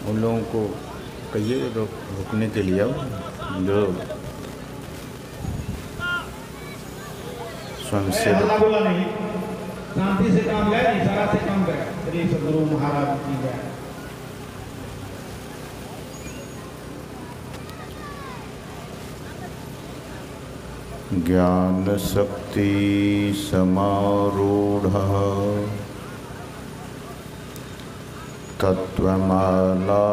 उन लोगों को कहिए रुकने के लिए, जो स्वयंसेवक नहीं, शांति से काम ले, इशारा से काम करे। श्री सद्गुरु महाराज की जय। ज्ञान शक्ति समारूढ़ः तत्वमाला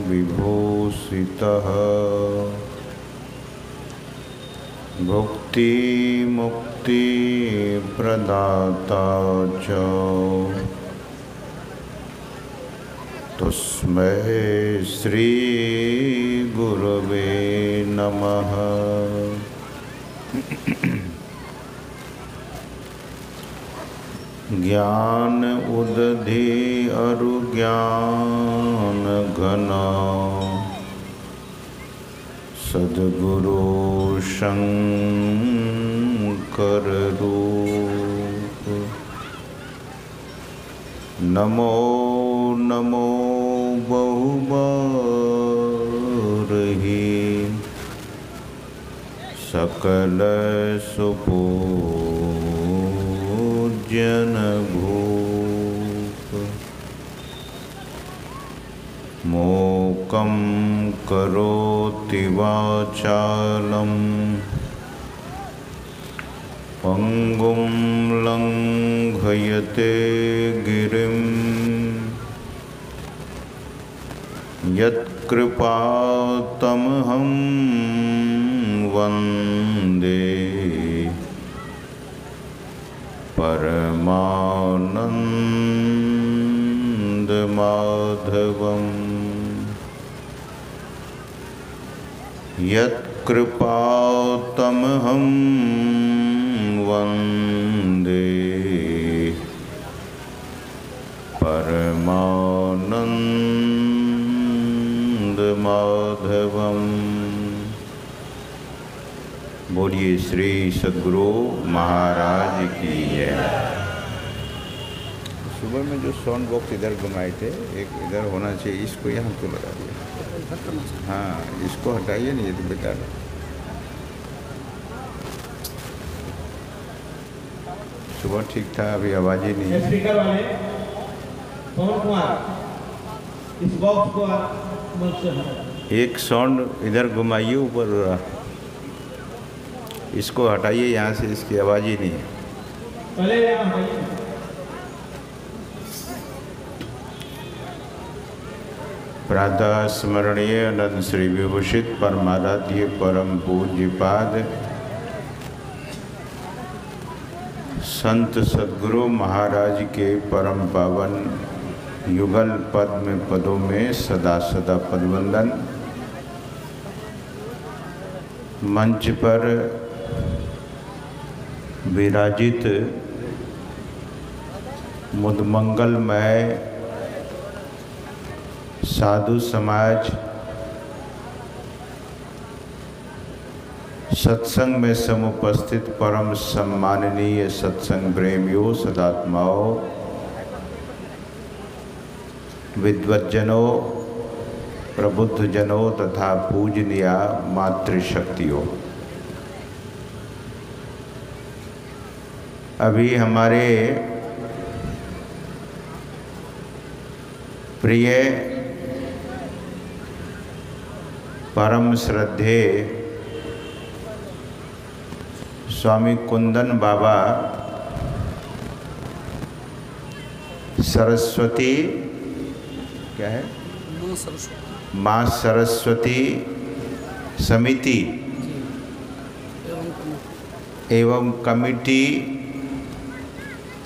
विभूषितः भुक्ति मुक्ति प्रदाता च तस्मै श्री गुरवे नमः। ज्ञान उदधि अरु ज्ञान घना सद्गुरु शंकर रूप। नमो नमो बहुबारहि सकल सुपूज्यन भूप। मोकं करोति वाचालं पंगुं लंघयते गिरिं यत्कृपातमहं वन्दे परमानन्दमाधवम्। यत्कृपातमहं वन्दे परमानन्दमाधवम्। बोलिए श्री सद्गुरु महाराज की जय। सुबह में जो साउंड बॉक्स इधर घुमाए थे, एक इधर होना चाहिए, इसको यहाँ क्यों लगा दिया? हाँ, इसको हटाइए नहीं तो बेकार है। सुबह ठीक था, अभी आवाज ही नहीं है। स्पीकर वाले पवन कुमार, इस बॉक्स को मंच से हटाइए। एक साउंड इधर घुमाइए ऊपर, इसको हटाइए यहाँ से, इसकी आवाज ही नहीं है। पहले यहाँ हटाइए। प्रातः स्मरणीय अनंत श्री विभूषित परमाराध्य परम पूज्यपाद संत सद्गुरु महाराज के परम पावन युगल पद्म पदों में सदा सदा पदवंदन। मंच पर विराजित मुदमंगलमय साधु समाज, सत्संग में समुपस्थित परम सम्माननीय सत्संग प्रेमियों, सदात्माओं, विद्वज्जनों, प्रबुद्धजनों तथा पूजनीय मातृशक्तियों। अभी हमारे प्रिय परम श्रद्धेय स्वामी कुंदन बाबा सरस्वती, क्या है, माँ सरस्वती समिति एवं कमिटी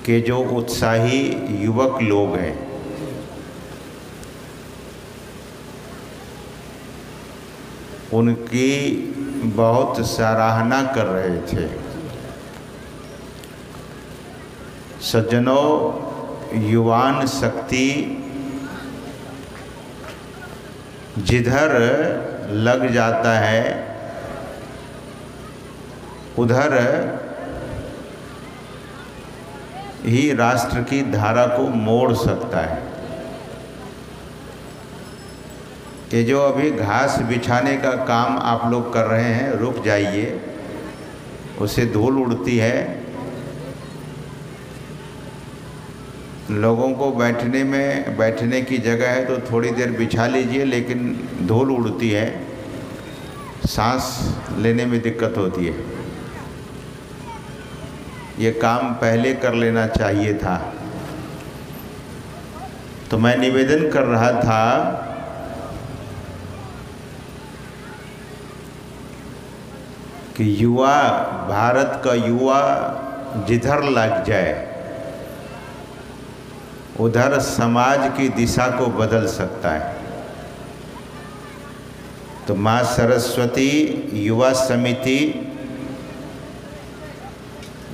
के जो उत्साही युवक लोग हैं, उनकी बहुत सराहना कर रहे थे। सज्जनों, युवान शक्ति जिधर लग जाता है उधर ही राष्ट्र की धारा को मोड़ सकता है। ये जो अभी घास बिछाने का काम आप लोग कर रहे हैं, रुक जाइए, उससे धूल उड़ती है। लोगों को बैठने की जगह है तो थोड़ी देर बिछा लीजिए, लेकिन धूल उड़ती है, सांस लेने में दिक्कत होती है। ये काम पहले कर लेना चाहिए था। तो मैं निवेदन कर रहा था कि युवा, भारत का युवा जिधर लग जाए उधर समाज की दिशा को बदल सकता है। तो माँ सरस्वती युवा समिति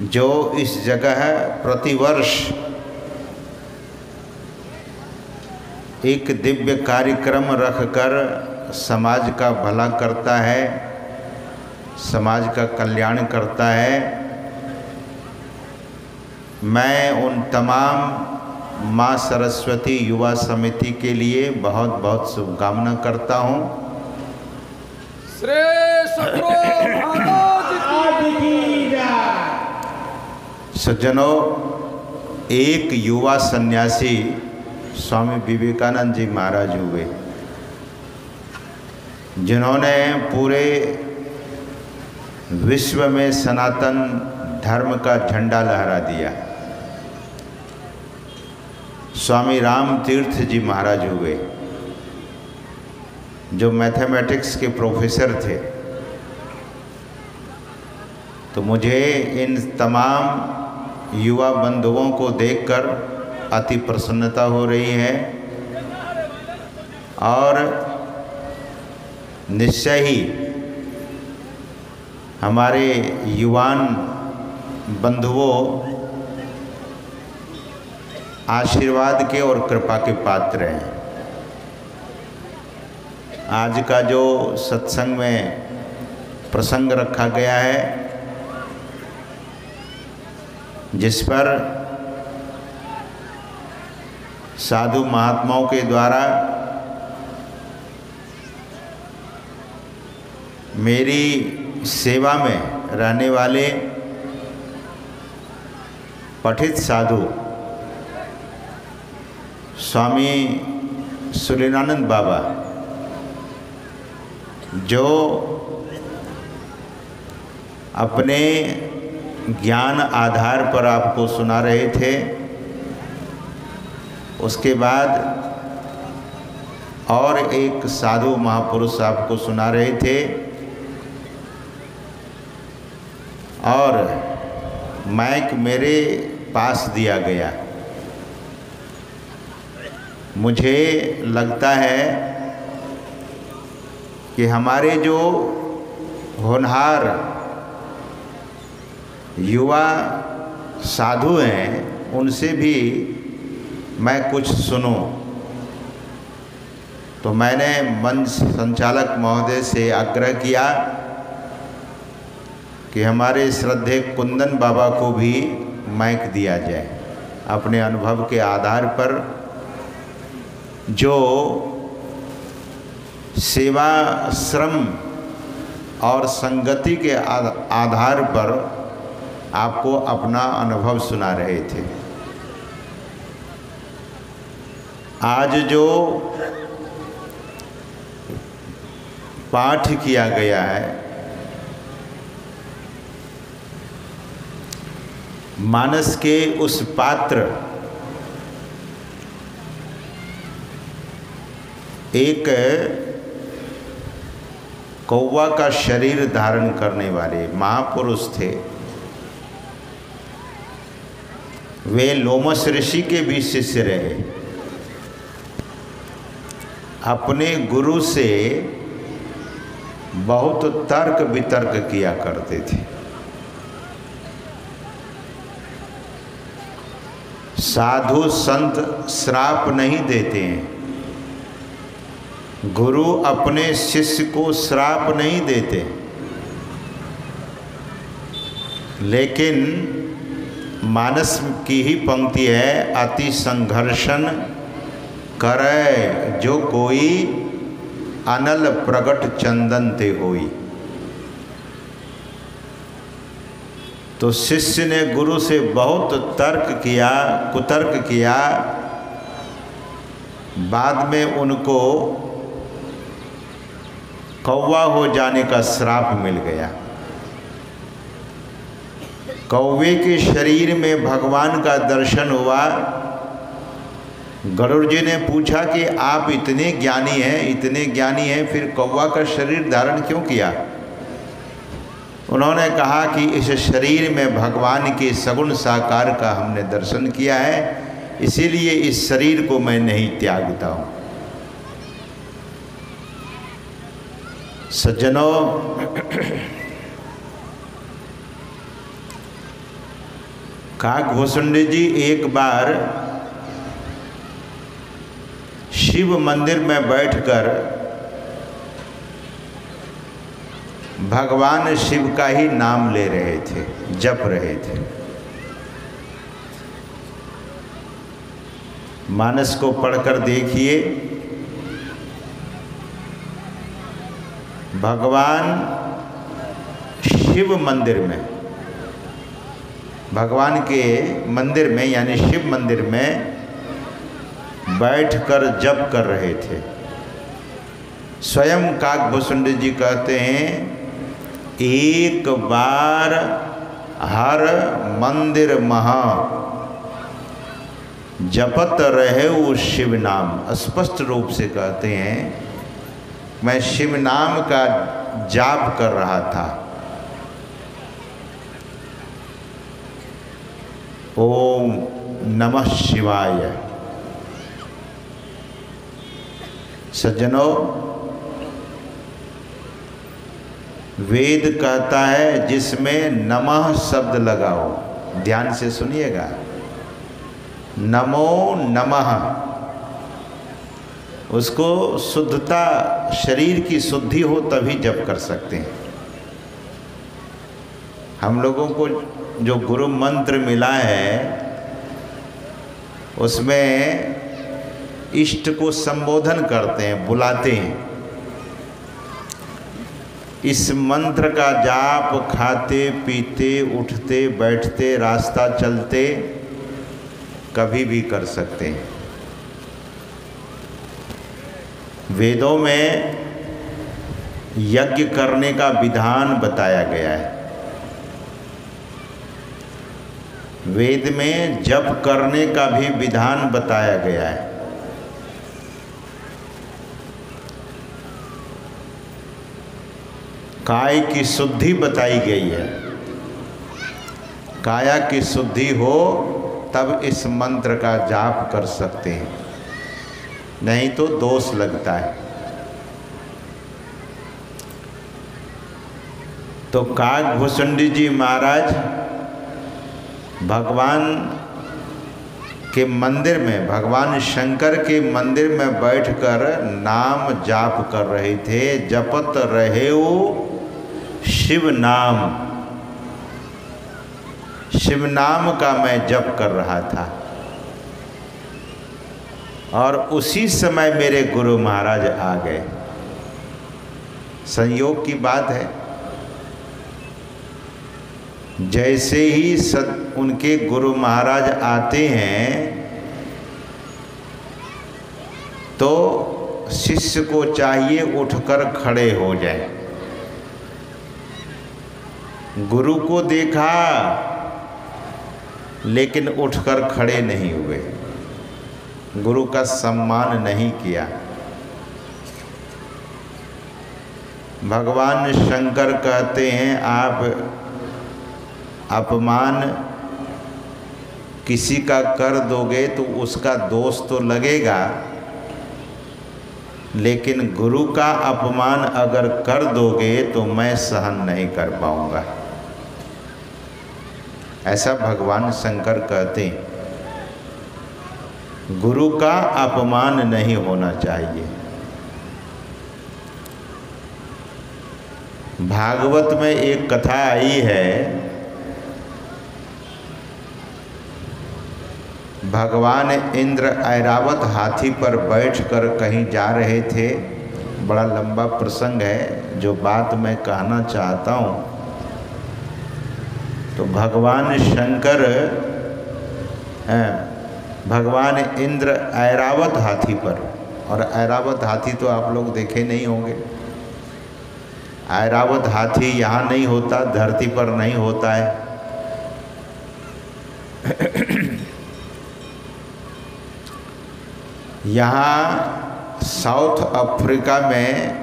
जो इस जगह प्रतिवर्ष एक दिव्य कार्यक्रम रखकर समाज का भला करता है, समाज का कल्याण करता है, मैं उन तमाम माँ सरस्वती युवा समिति के लिए बहुत बहुत शुभकामना करता हूँ। सज्जनों, एक युवा सन्यासी स्वामी विवेकानंद जी महाराज हुए, जिन्होंने पूरे विश्व में सनातन धर्म का झंडा लहरा दिया। स्वामी राम तीर्थ जी महाराज हुए, जो मैथमेटिक्स के प्रोफेसर थे। तो मुझे इन तमाम युवा बंधुओं को देखकर अति प्रसन्नता हो रही है और निश्चय ही हमारे युवान बंधुओं आशीर्वाद के और कृपा के पात्र हैं। आज का जो सत्संग में प्रसंग रखा गया है, जिस पर साधु महात्माओं के द्वारा मेरी सेवा में रहने वाले पठित साधु स्वामी सुलेनानंद बाबा, जो अपने ज्ञान आधार पर आपको सुना रहे थे, उसके बाद और एक साधु महापुरुष आपको सुना रहे थे और माइक मेरे पास दिया गया। मुझे लगता है कि हमारे जो होनहार युवा साधु हैं, उनसे भी मैं कुछ सुनूं। तो मैंने मंच संचालक महोदय से आग्रह किया कि हमारे श्रद्धेय कुंदन बाबा को भी माइक दिया जाए। अपने अनुभव के आधार पर जो सेवा, श्रम और संगति के आधार पर आपको अपना अनुभव सुना रहे थे। आज जो पाठ किया गया है, मानस के उस पात्र एक कौवा का शरीर धारण करने वाले महापुरुष थे। वे लोमस ऋषि के भी शिष्य रहे। अपने गुरु से बहुत तर्क वितर्क किया करते थे। साधु संत श्राप नहीं देते हैं, गुरु अपने शिष्य को श्राप नहीं देते, लेकिन मानस की ही पंक्ति है, अति संघर्षण करे जो कोई, अनल प्रगट चंदन ते होई। तो शिष्य ने गुरु से बहुत तर्क किया, कुतर्क किया, बाद में उनको कौवा हो जाने का श्राप मिल गया। कौवे के शरीर में भगवान का दर्शन हुआ। गरुड़ जी ने पूछा कि आप इतने ज्ञानी हैं, फिर कौवा का शरीर धारण क्यों किया? उन्होंने कहा कि इस शरीर में भगवान के सगुण साकार का हमने दर्शन किया है, इसीलिए इस शरीर को मैं नहीं त्यागता हूँ। सज्जनों, काकभूषुंडी जी एक बार शिव मंदिर में बैठकर भगवान शिव का ही नाम ले रहे थे, जप रहे थे। मानस को पढ़कर देखिए, भगवान शिव मंदिर में, भगवान के मंदिर में यानी शिव मंदिर में बैठकर जप कर रहे थे। स्वयं काकभूषुंडी जी कहते हैं, एक बार हर मंदिर महा जपत रहे वो शिव नाम। स्पष्ट रूप से कहते हैं, मैं शिव नाम का जाप कर रहा था। ओम नमः शिवाय। सज्जनों, वेद कहता है जिसमें नमः शब्द लगाओ, ध्यान से सुनिएगा, नमो नमः, उसको शुद्धता, शरीर की शुद्धि हो तभी जप कर सकते हैं। हम लोगों को जो गुरु मंत्र मिला है उसमें इष्ट को संबोधन करते हैं, बुलाते हैं। इस मंत्र का जाप खाते पीते, उठते बैठते, रास्ता चलते कभी भी कर सकते हैं। वेदों में यज्ञ करने का विधान बताया गया है। वेद में जप करने का भी विधान बताया गया है। काय की शुद्धि बताई गई है। काया की शुद्धि हो तब इस मंत्र का जाप कर सकते हैं, नहीं तो दोष लगता है। तो काकभूषुंडी जी महाराज भगवान के मंदिर में, भगवान शंकर के मंदिर में बैठकर नाम जाप कर रहे थे। जपत रहे वो शिव नाम, शिव नाम का मैं जप कर रहा था। और उसी समय मेरे गुरु महाराज आ गए। संयोग की बात है, जैसे ही उनके गुरु महाराज आते हैं तो शिष्य को चाहिए उठकर खड़े हो जाए। गुरु को देखा लेकिन उठकर खड़े नहीं हुए, गुरु का सम्मान नहीं किया। भगवान शंकर कहते हैं, आप अपमान किसी का कर दोगे तो उसका दोष तो लगेगा, लेकिन गुरु का अपमान अगर कर दोगे तो मैं सहन नहीं कर पाऊंगा। ऐसा भगवान शंकर कहते हैं, गुरु का अपमान नहीं होना चाहिए। भागवत में एक कथा आई है, भगवान इंद्र ऐरावत हाथी पर बैठकर कहीं जा रहे थे। बड़ा लंबा प्रसंग है, जो बात मैं कहना चाहता हूँ। तो भगवान शंकर, भगवान इंद्र ऐरावत हाथी पर, और ऐरावत हाथी तो आप लोग देखे नहीं होंगे। ऐरावत हाथी यहाँ नहीं होता, धरती पर नहीं होता है। यहाँ साउथ अफ्रीका में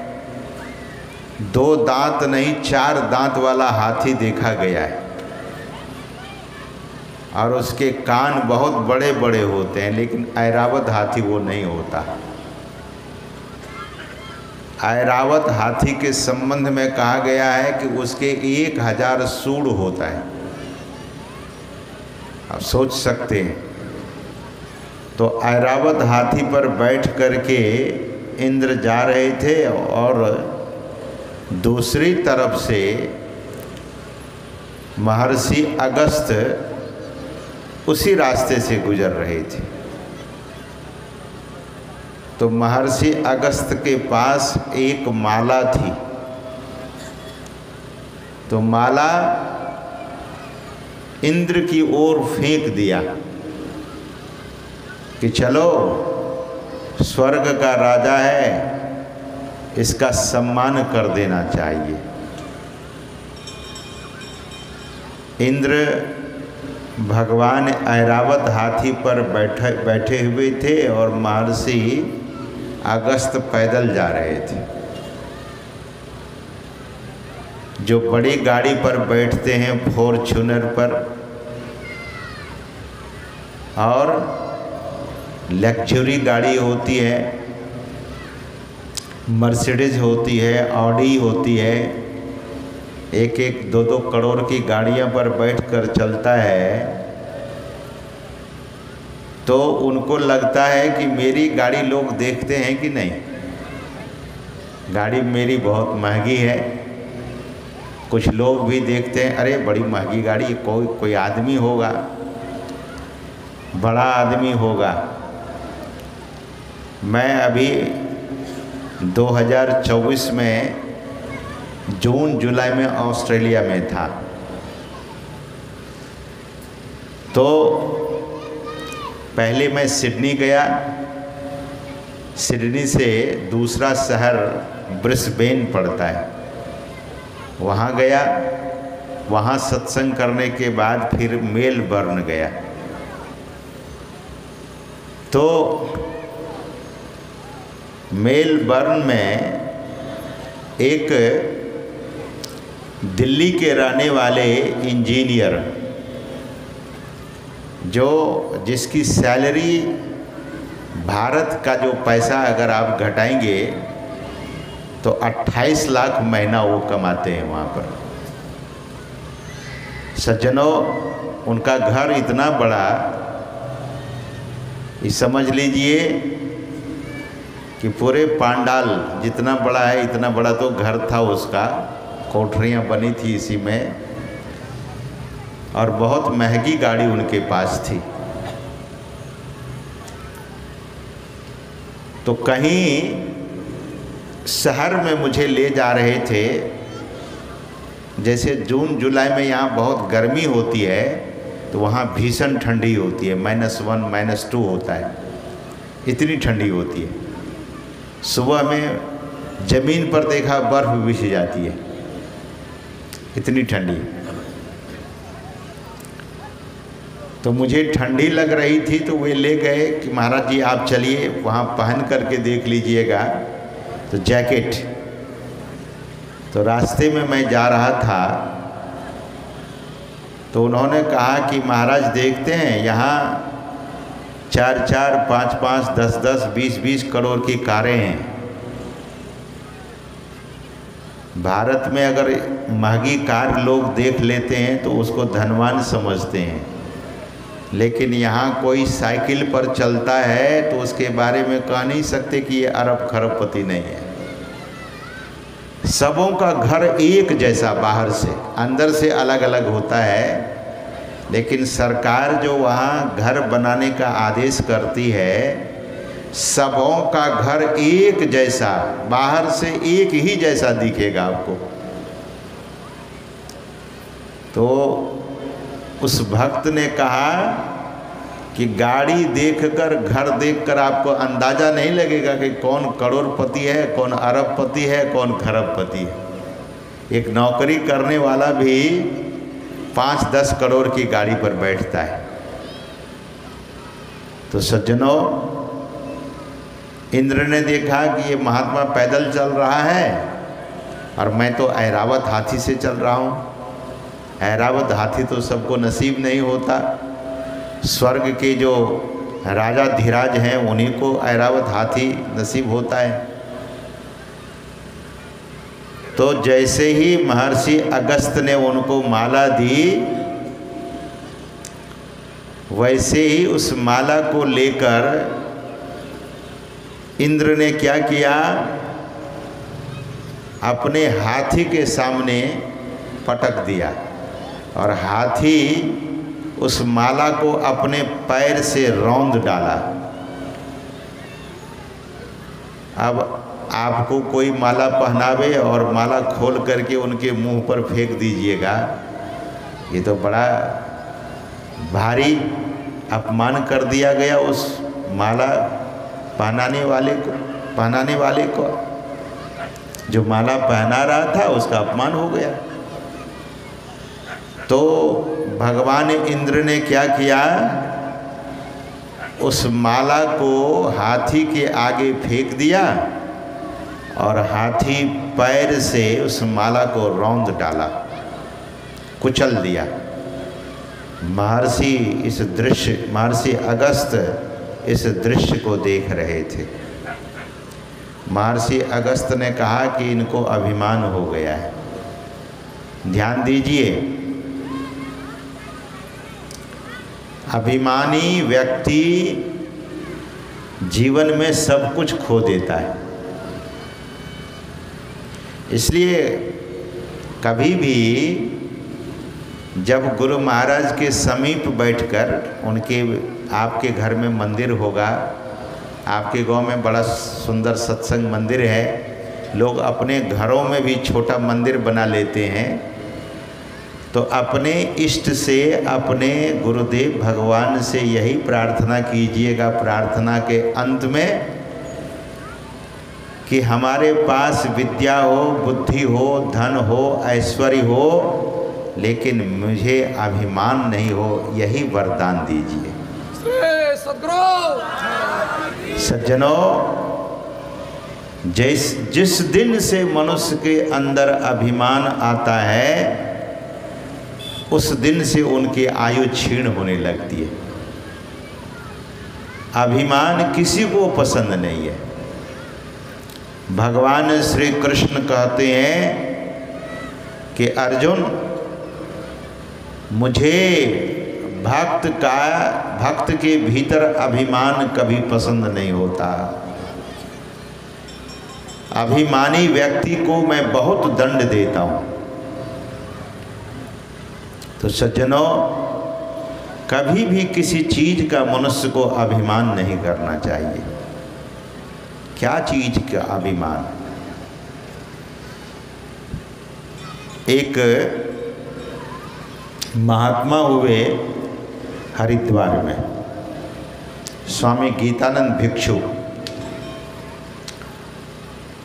2 दांत नहीं 4 दांत वाला हाथी देखा गया है, और उसके कान बहुत बड़े बड़े होते हैं, लेकिन ऐरावत हाथी वो नहीं होता। ऐरावत हाथी के संबंध में कहा गया है कि उसके 1000 सूंड होता है। आप सोच सकते हैं। तो ऐरावत हाथी पर बैठ करके इंद्र जा रहे थे, और दूसरी तरफ से महर्षि अगस्त उसी रास्ते से गुजर रहे थे। तो महर्षि अगस्त के पास एक माला थी। तो माला इंद्र की ओर फेंक दिया कि चलो, स्वर्ग का राजा है, इसका सम्मान कर देना चाहिए। इंद्र भगवान ऐरावत हाथी पर बैठे हुए थे, और महर्षि अगस्त पैदल जा रहे थे। जो बड़ी गाड़ी पर बैठते हैं, फॉर्च्यूनर पर, और लग्जरी गाड़ी होती है, मर्सिडीज होती है, ऑडी होती है, 1-1, 2-2 करोड़ की गाड़ियां पर बैठकर चलता है, तो उनको लगता है कि मेरी गाड़ी लोग देखते हैं कि नहीं। गाड़ी मेरी बहुत महंगी है। कुछ लोग भी देखते हैं, अरे बड़ी महंगी गाड़ी, कोई आदमी होगा, बड़ा आदमी होगा। मैं अभी 2024 में जून जुलाई में ऑस्ट्रेलिया में था। तो पहले मैं सिडनी गया, सिडनी से दूसरा शहर ब्रिस्बेन पड़ता है, वहाँ गया। वहाँ सत्संग करने के बाद फिर मेलबर्न गया। तो मेलबर्न में एक दिल्ली के रहने वाले इंजीनियर, जिसकी सैलरी भारत का जो पैसा अगर आप घटाएंगे तो 28 लाख महीना वो कमाते हैं वहाँ पर। सज्जनों, उनका घर इतना बड़ा, ये समझ लीजिए कि पूरे पांडाल जितना बड़ा है, इतना बड़ा तो घर था उसका, कोठरियाँ बनी थी इसी में, और बहुत महंगी गाड़ी उनके पास थी। तो कहीं शहर में मुझे ले जा रहे थे, जैसे जून जुलाई में यहाँ बहुत गर्मी होती है, तो वहाँ भीषण ठंडी होती है, -1 -2 होता है, इतनी ठंडी होती है। सुबह में ज़मीन पर देखा बर्फ़ बिछ जाती है, इतनी ठंडी। तो मुझे ठंडी लग रही थी, तो वे ले गए कि महाराज जी आप चलिए, वहाँ पहन करके देख लीजिएगा। तो जैकेट, तो रास्ते में मैं जा रहा था, तो उन्होंने कहा कि महाराज देखते हैं यहाँ 4-4, 5-5, 10-10, 20-20 करोड़ की कारें हैं, भारत में अगर महंगी कार लोग देख लेते हैं तो उसको धनवान समझते हैं, लेकिन यहाँ कोई साइकिल पर चलता है तो उसके बारे में कह नहीं सकते कि ये अरब खरबपति नहीं है। सबों का घर एक जैसा, बाहर से, अंदर से अलग अलग होता है, लेकिन सरकार जो वहाँ घर बनाने का आदेश करती है, सबों का घर एक जैसा, बाहर से एक ही जैसा दिखेगा आपको। तो उस भक्त ने कहा कि गाड़ी देखकर, घर देखकर आपको अंदाज़ा नहीं लगेगा कि कौन करोड़पति है, कौन अरबपति है, कौन खरबपति है। एक नौकरी करने वाला भी 5-10 करोड़ की गाड़ी पर बैठता है। तो सज्जनों, इंद्र ने देखा कि ये महात्मा पैदल चल रहा है और मैं तो ऐरावत हाथी से चल रहा हूँ। ऐरावत हाथी तो सबको नसीब नहीं होता, स्वर्ग के जो राजा धीराज हैं उन्हीं को ऐरावत हाथी नसीब होता है। तो जैसे ही महर्षि अगस्त ने उनको माला दी, वैसे ही उस माला को लेकर इंद्र ने क्या किया, अपने हाथी के सामने पटक दिया और हाथी उस माला को अपने पैर से रौंद डाला। अब आपको कोई माला पहनावे और माला खोल करके उनके मुंह पर फेंक दीजिएगा, ये तो बड़ा भारी अपमान कर दिया गया उस माला पहनाने वाले को। जो माला पहना रहा था उसका अपमान हो गया। तो भगवान इंद्र ने क्या किया, उस माला को हाथी के आगे फेंक दिया और हाथी पैर से उस माला को रौंद डाला, कुचल दिया। महर्षि अगस्त इस दृश्य को देख रहे थे। महर्षि अगस्त ने कहा कि इनको अभिमान हो गया है। ध्यान दीजिए, अभिमानी व्यक्ति जीवन में सब कुछ खो देता है। इसलिए कभी भी जब गुरु महाराज के समीप बैठकर, उनके आपके घर में मंदिर होगा, आपके गांव में बड़ा सुंदर सत्संग मंदिर है, लोग अपने घरों में भी छोटा मंदिर बना लेते हैं, तो अपने इष्ट से, अपने गुरुदेव भगवान से यही प्रार्थना कीजिएगा प्रार्थना के अंत में कि हमारे पास विद्या हो, बुद्धि हो, धन हो, ऐश्वर्य हो, लेकिन मुझे अभिमान नहीं हो, यही वरदान दीजिए। सज्जनों, जिस दिन से मनुष्य के अंदर अभिमान आता है, उस दिन से उनकी आयु क्षीण होने लगती है। अभिमान किसी को पसंद नहीं है। भगवान श्री कृष्ण कहते हैं कि अर्जुन, मुझे भक्त के भीतर अभिमान कभी पसंद नहीं होता। अभिमानी व्यक्ति को मैं बहुत दंड देता हूँ। तो सज्जनों, कभी भी किसी चीज का मनुष्य को अभिमान नहीं करना चाहिए। क्या चीज का अभिमान? एक महात्मा हुए हरिद्वार में, स्वामी गीतानंद भिक्षु।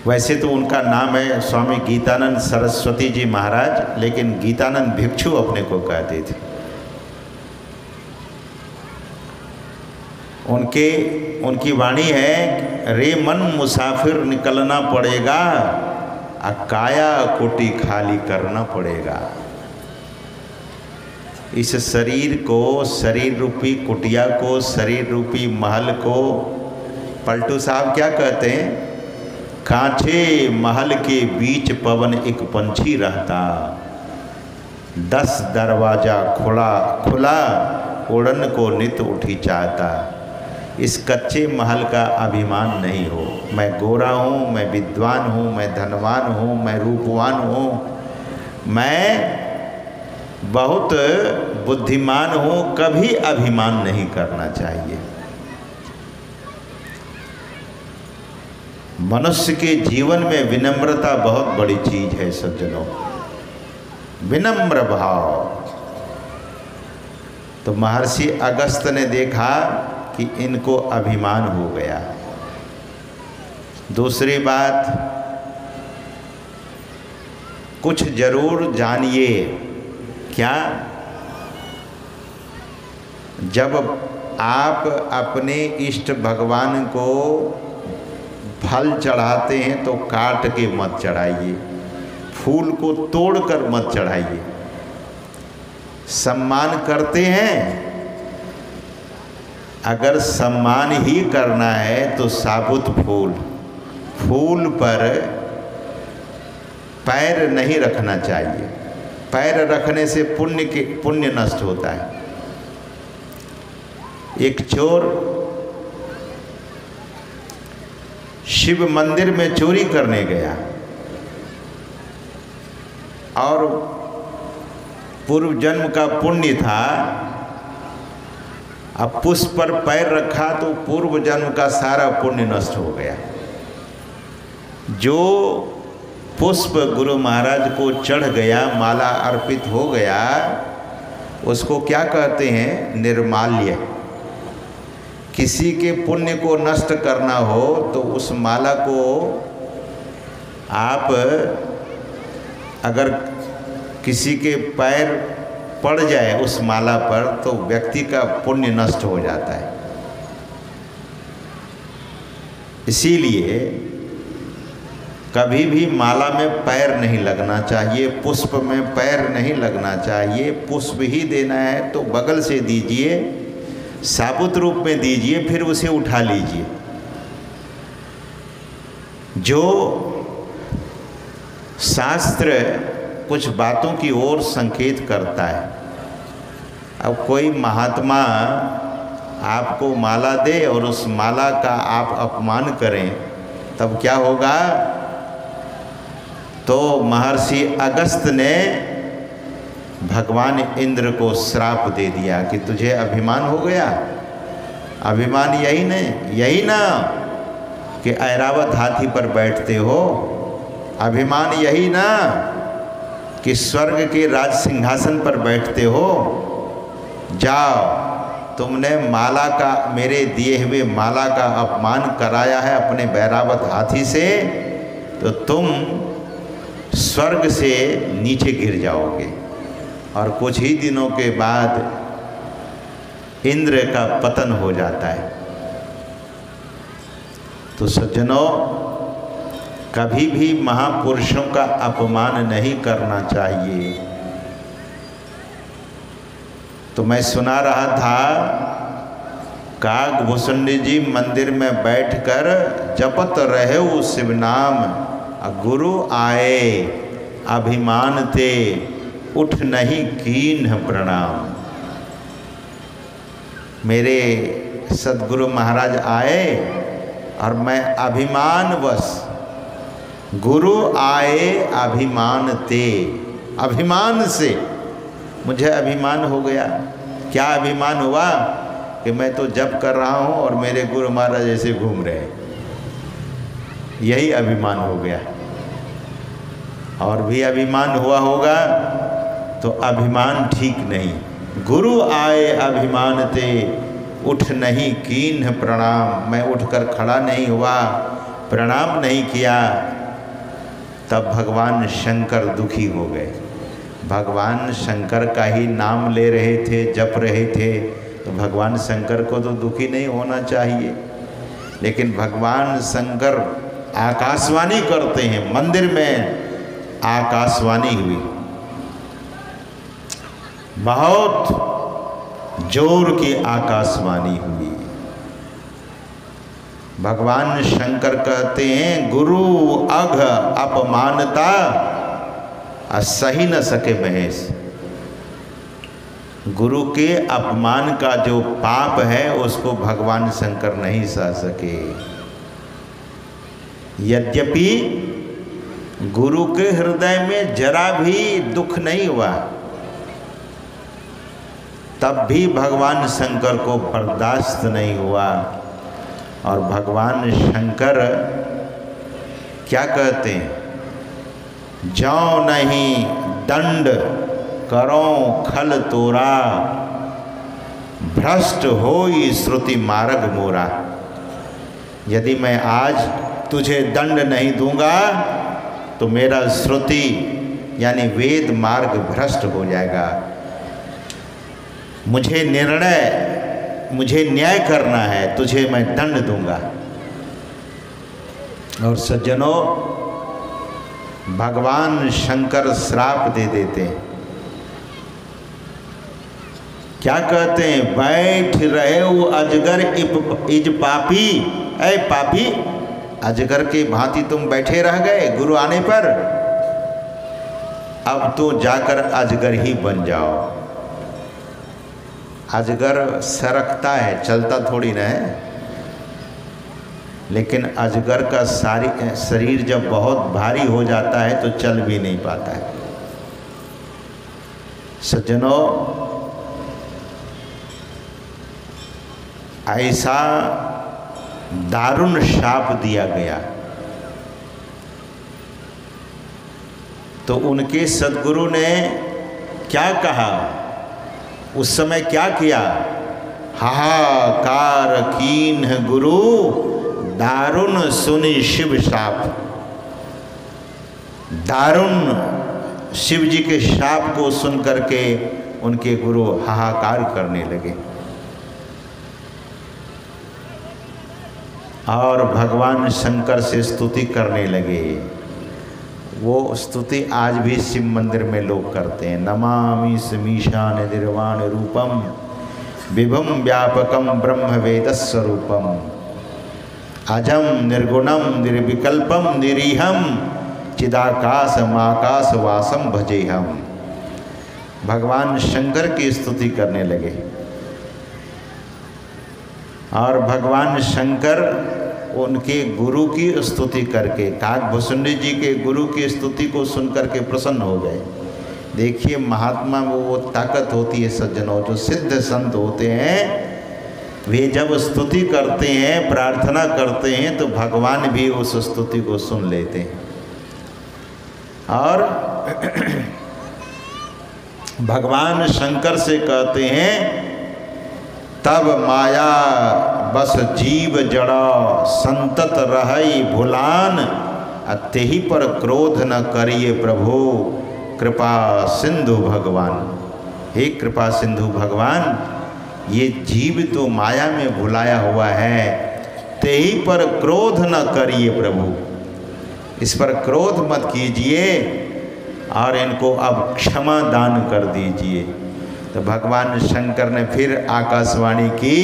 वैसे तो उनका नाम है स्वामी गीतानंद सरस्वती जी महाराज, लेकिन गीतानंद भिक्षु अपने को कहते थे। उनकी वाणी है, रे मन मुसाफिर निकलना पड़ेगा, काया कोटि खाली करना पड़ेगा। इस शरीर को, शरीर रूपी कुटिया को, शरीर रूपी महल को पलटू साहब क्या कहते हैं? कांचे महल के बीच पवन एक पंछी रहता, 10 दरवाजा खुला उड़न को नित उठी चाहता। इस कच्चे महल का अभिमान नहीं हो, मैं गोरा हूँ, मैं विद्वान हूँ, मैं धनवान हूँ, मैं रूपवान हूँ, मैं बहुत बुद्धिमान हूँ, कभी अभिमान नहीं करना चाहिए। मनुष्य के जीवन में विनम्रता बहुत बड़ी चीज है सज्जनों, विनम्र भाव। तो महर्षि अगस्त ने देखा कि इनको अभिमान हो गया। दूसरी बात, कुछ जरूर जानिए, क्या? जब आप अपने इष्ट भगवान को फल चढ़ाते हैं तो काट के मत चढ़ाइए, फूल को तोड़कर मत चढ़ाइए। सम्मान करते हैं, अगर सम्मान ही करना है तो साबुत फूल पर पैर नहीं रखना चाहिए। पैर रखने से पुण्य नष्ट होता है। एक चोर शिव मंदिर में चोरी करने गया और पूर्व जन्म का पुण्य था, अब पुष्प पर पैर रखा तो पूर्व जन्म का सारा पुण्य नष्ट हो गया। जो पुष्प गुरु महाराज को चढ़ गया, माला अर्पित हो गया, उसको क्या कहते हैं? निर्माल्य। किसी के पुण्य को नष्ट करना हो तो उस माला को आप अगर किसी के पैर पड़ जाए उस माला पर तो व्यक्ति का पुण्य नष्ट हो जाता है। इसीलिए कभी भी माला में पैर नहीं लगना चाहिए, पुष्प में पैर नहीं लगना चाहिए। पुष्प ही देना है तो बगल से दीजिए, साबुत रूप में दीजिए, फिर उसे उठा लीजिए। जो शास्त्र कुछ बातों की ओर संकेत करता है। अब कोई महात्मा आपको माला दे और उस माला का आप अपमान करें, तब क्या होगा? तो महर्षि अगस्त ने भगवान इंद्र को श्राप दे दिया कि तुझे अभिमान हो गया। अभिमान यही ना कि ऐरावत हाथी पर बैठते हो। अभिमान यही ना कि स्वर्ग के राज सिंहासन पर बैठते हो। जाओ, तुमने माला का, मेरे दिए हुए माला का अपमान कराया है अपने ऐरावत हाथी से, तो तुम स्वर्ग से नीचे गिर जाओगे और कुछ ही दिनों के बाद इंद्र का पतन हो जाता है। तो सज्जनों, कभी भी महापुरुषों का अपमान नहीं करना चाहिए। तो मैं सुना रहा था, कागभूषुंडी जी मंदिर में बैठकर जपत रहे वो शिव नाम, गुरु आए अभिमान ते उठ नहीं कीन्ह प्रणाम। मेरे सद्गुरु महाराज आए और मैं अभिमानवश, गुरु आए अभिमान ते, अभिमान से मुझे अभिमान हो गया। क्या अभिमान हुआ? कि मैं तो जप कर रहा हूँ और मेरे गुरु महाराज ऐसे घूम रहे हैं, यही अभिमान हो गया। और भी अभिमान हुआ होगा तो अभिमान ठीक नहीं। गुरु आए अभिमान ते उठ नहीं कीन्ह प्रणाम। मैं उठकर खड़ा नहीं हुआ, प्रणाम नहीं किया, तब भगवान शंकर दुखी हो गए। भगवान शंकर का ही नाम ले रहे थे, जप रहे थे, तो भगवान शंकर को तो दुखी नहीं होना चाहिए। लेकिन भगवान शंकर आकाशवाणी करते हैं। मंदिर में आकाशवाणी हुई, बहुत जोर की आकाशवाणी हुई। भगवान शंकर कहते हैं गुरु अघ अपमानता सही न सके महेश। गुरु के अपमान का जो पाप है उसको भगवान शंकर नहीं सह सके। यद्यपि गुरु के हृदय में जरा भी दुख नहीं हुआ, तब भी भगवान शंकर को बर्दाश्त नहीं हुआ। और भगवान शंकर क्या कहते हैं, जाओ नहीं दंड करो खल तोरा, भ्रष्ट होई श्रुति मार्ग मोरा। यदि मैं आज तुझे दंड नहीं दूंगा तो मेरा श्रुति यानी वेद मार्ग भ्रष्ट हो जाएगा। मुझे न्याय करना है, तुझे मैं दंड दूंगा। और सज्जनों, भगवान शंकर श्राप दे देते हैं। क्या कहते हैं, बैठ रहे हो अजगर इज पापी। ऐ पापी, अजगर के भांति तुम बैठे रह गए गुरु आने पर, अब तो जाकर अजगर ही बन जाओ। अजगर सरकता है, चलता थोड़ी ना है, लेकिन अजगर का शरीर जब बहुत भारी हो जाता है तो चल भी नहीं पाता है। सज्जनों, ऐसा दारुण शाप दिया गया तो उनके सद्गुरु ने क्या कहा, उस समय क्या किया, हाहाकार कीन गुरु दारुण सुनि शिव शाप। दारुण शिव जी के शाप को सुन करके उनके गुरु हाहाकार करने लगे और भगवान शंकर से स्तुति करने लगे। वो स्तुति आज भी शिव मंदिर में लोग करते हैं। नमामि समीशान निर्वाण रूपम विभुम व्यापकम ब्रह्म वेद स्वरूपम अजम निर्गुणम निर्विकल्पम निरीहम चिदाकाश माकाश वासम भजे हम। भगवान शंकर की स्तुति करने लगे और भगवान शंकर उनके गुरु की स्तुति करके काकभुसुंडी जी के गुरु की स्तुति को सुनकर के प्रसन्न हो गए। देखिए, महात्मा में वो ताकत होती है सज्जनों, जो सिद्ध संत होते हैं वे जब स्तुति करते हैं, प्रार्थना करते हैं तो भगवान भी उस स्तुति को सुन लेते हैं। और भगवान शंकर से कहते हैं, तब माया बस जीव जड़ा संतत रहई भुलान, तेहि पर क्रोध न करिए प्रभु कृपा सिंधु भगवान। हे कृपा सिंधु भगवान, ये जीव तो माया में भुलाया हुआ है, तेहि पर क्रोध न करिए प्रभु, इस पर क्रोध मत कीजिए और इनको अब क्षमा दान कर दीजिए। तो भगवान शंकर ने फिर आकाशवाणी की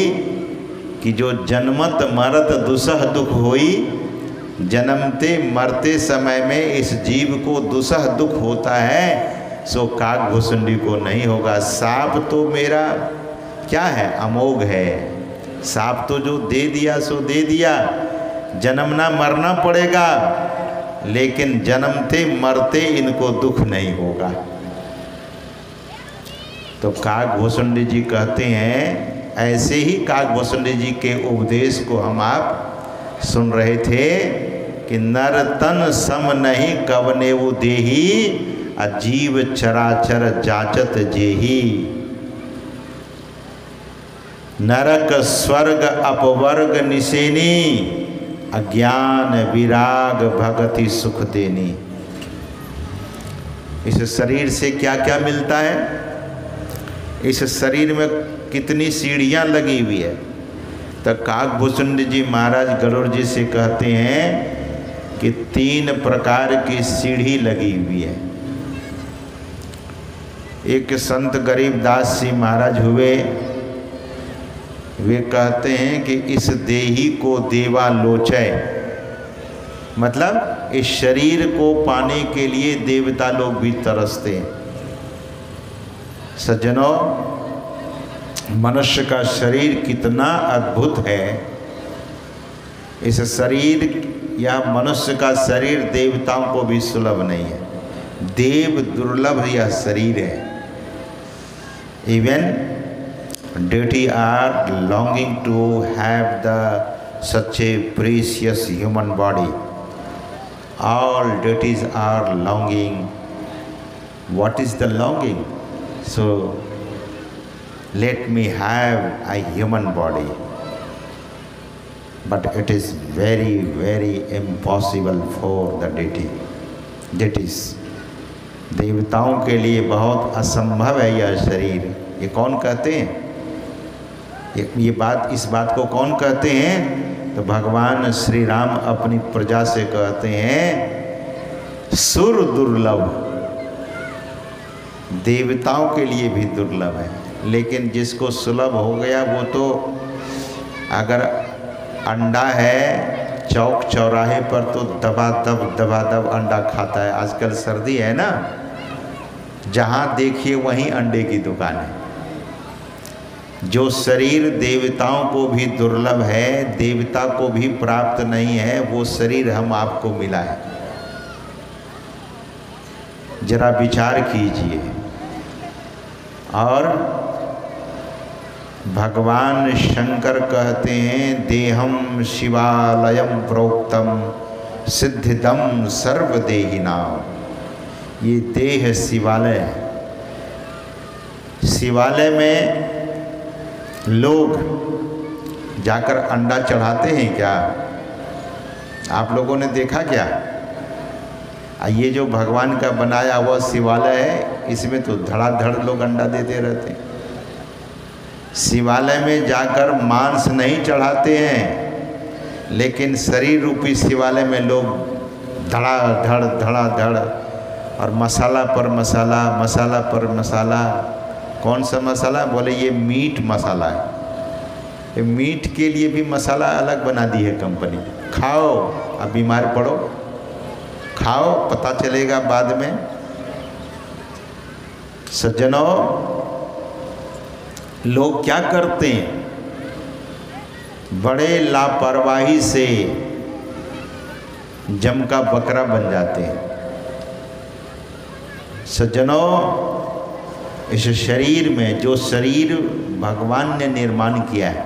कि जो जन्मत मरत दुसह दुख होई, जन्मते मरते समय में इस जीव को दुसह दुख होता है, सो काकभुसुंडी को नहीं होगा। साप तो मेरा क्या है, अमोघ है। साप तो जो दे दिया सो दे दिया, जन्मना मरना पड़ेगा, लेकिन जन्मते मरते इनको दुख नहीं होगा। तो काकभुसुंडी जी कहते हैं, ऐसे ही काकभुसुंडी जी के उपदेश को हम आप सुन रहे थे कि नर तन सम नहीं कवनेउ देही, अजीव चराचर जाचत जेही। नरक स्वर्ग अपवर्ग निसेनी, अज्ञान विराग भगति सुख देनी। इस शरीर से क्या क्या मिलता है, इस शरीर में कितनी सीढ़ियाँ लगी हुई है। तो काकभुसुंडी जी महाराज गरुड़ जी से कहते हैं कि 3 प्रकार की सीढ़ी लगी हुई है। एक संत गरीबदास जी महाराज हुए, वे कहते हैं कि इस देही को देवा लोचय, मतलब इस शरीर को पाने के लिए देवता लोग भी तरसते हैं। सज्जनों, मनुष्य का शरीर कितना अद्भुत है। इस शरीर या मनुष्य का शरीर देवताओं को भी सुलभ नहीं है, देव दुर्लभ यह शरीर है। Even deity are longing to have the such a precious human body. All deities are longing. What is the longing? So let me have a human body. But it is very, very impossible for the deities. देवताओं के लिए बहुत असंभव है यह शरीर। ये कौन कहते हैं? ये बात, इस बात को कौन कहते हैं? तो भगवान श्री राम अपनी प्रजा से कहते हैं सुर दुर्लभ। देवताओं के लिए भी दुर्लभ है, लेकिन जिसको सुलभ हो गया वो तो, अगर अंडा है चौक चौराहे पर तो दबादब अंडा खाता है। आजकल सर्दी है ना, जहाँ देखिए वहीं अंडे की दुकान है। जो शरीर देवताओं को भी दुर्लभ है, देवता को भी प्राप्त नहीं है, वो शरीर हम आपको मिला है। जरा विचार कीजिए। और भगवान शंकर कहते हैं देहम शिवालयम प्रोक्तम सिद्धिदम सर्वदेहिनाम। ये देह शिवालय है। शिवालय में लोग जाकर अंडा चढ़ाते हैं क्या? आप लोगों ने देखा क्या? ये जो भगवान का बनाया हुआ शिवालय है, इसमें तो धड़ाधड़ लोग अंडा देते रहते हैं। शिवालय में जाकर मांस नहीं चढ़ाते हैं, लेकिन शरीर रूपी शिवालय में लोग धड़ाधड़ और मसाला पर मसाला, मसाला पर मसाला। कौन सा मसाला? बोले ये मीट मसाला है। ये मीट के लिए भी मसाला अलग बना दी है कंपनी। खाओ, अब बीमार पड़ो, खाओ, पता चलेगा बाद में। सज्जनों, लोग क्या करते हैं? बड़े लापरवाही से जम का बकरा बन जाते हैं। सज्जनों, इस शरीर में, जो शरीर भगवान ने निर्माण किया है,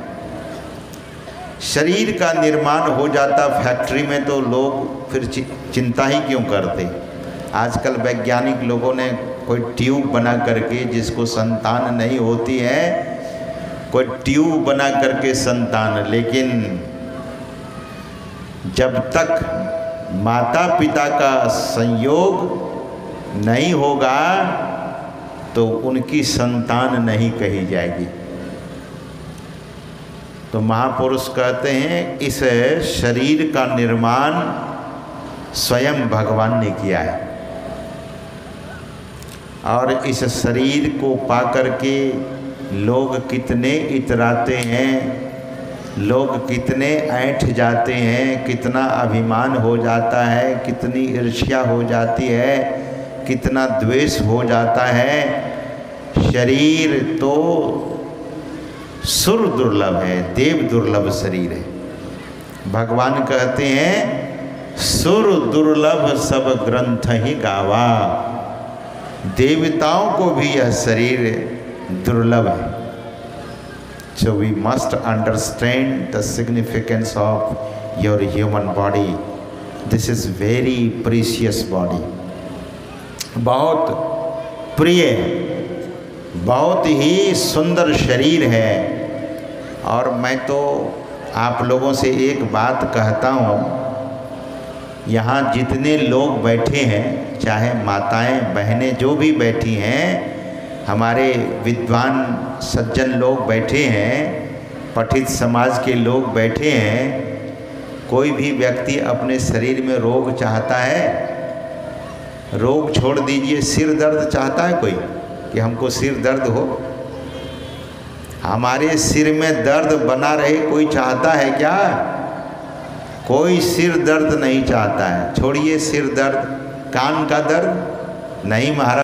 शरीर का निर्माण हो जाता फैक्ट्री में तो लोग फिर चिंता ही क्यों करते? आजकल वैज्ञानिक लोगों ने कोई ट्यूब बना करके, जिसको संतान नहीं होती है, कोई ट्यूब बना करके संतान, लेकिन जब तक माता पिता का संयोग नहीं होगा तो उनकी संतान नहीं कही जाएगी। तो महापुरुष कहते हैं इस शरीर का निर्माण स्वयं भगवान ने किया है, और इस शरीर को पाकर के लोग कितने इतराते हैं, लोग कितने ऐंठ जाते हैं, कितना अभिमान हो जाता है, कितनी ईर्ष्या हो जाती है, कितना द्वेष हो जाता है। शरीर तो सुर दुर्लभ है, देव दुर्लभ शरीर है। भगवान कहते हैं सुर दुर्लभ सब ग्रंथ ही गावा। देवताओं को भी यह शरीर दुर्लभ है। So we must understand the significance of your human body. This is very precious body. बहुत प्रिय, बहुत ही सुंदर शरीर है। और मैं तो आप लोगों से एक बात कहता हूँ, यहाँ जितने लोग बैठे हैं, चाहे माताएं बहनें जो भी बैठी हैं, हमारे विद्वान सज्जन लोग बैठे हैं, पठित समाज के लोग बैठे हैं, कोई भी व्यक्ति अपने शरीर में रोग चाहता है? रोग छोड़ दीजिए, सिर दर्द चाहता है कोई कि हमको सिर दर्द हो? हमारे सिर में दर्द बना रहे कोई चाहता है क्या? कोई सिर दर्द नहीं चाहता है। छोड़िए सिर दर्द, कान का दर्द नहीं महाराज।